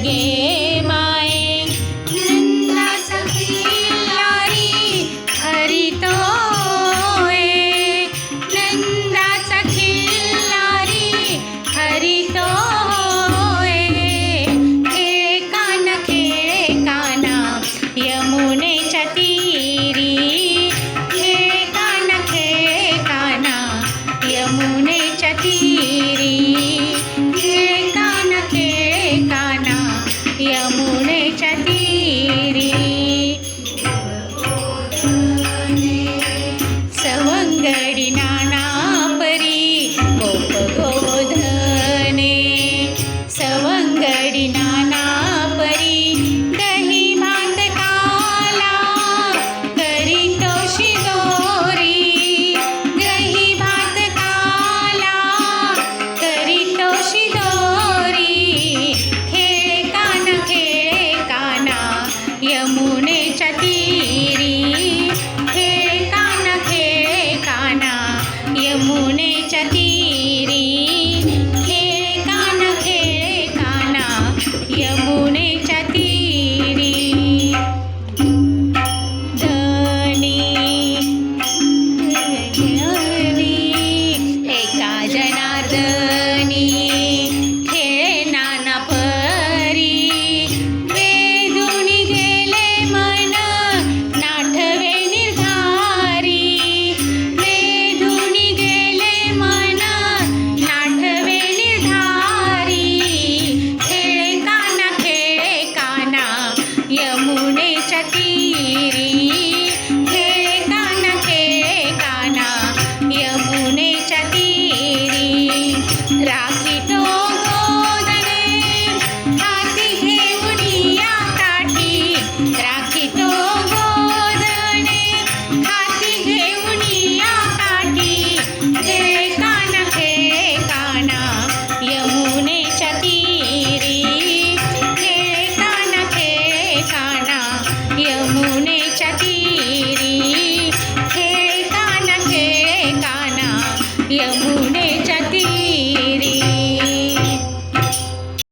गे माये नंदाचा खिल्लारी हरितोय नंदाचा खिल्लारी हरितोय खेळे काना यमुनेच्या तीरी खेळे काना यमुनेच्या तीरी खेळे काना यमुनेच्या तीरी सवंगडी नाना परी गोप गोधने सवंगडी नाना परी दही भात काला करीतो शिदोरी दही भात काला करीतो शिदोरी खेळे काना यमुनेच्या तीरी खेळे काना यमुनेच्या तीरी खेळे काना यमुनेच्या तीरी धनी एका जनार्दनी खेळे नाना परी वेधून गेले मन नाठवे निर्धारी वेधून गेले मन नाठवे निर्धारी खेळे काना यमुनेच्या तीरी खेळे काना यमुनेच्या तीरी राखीतो गोधने हाती घेऊन या काठी राखीतो गोधने हाती घेऊन या काठी खेळे काना यमुनेच्या तीरी खेळे काना यमुनेच्या तीरी खेळे काना यमुनेच्या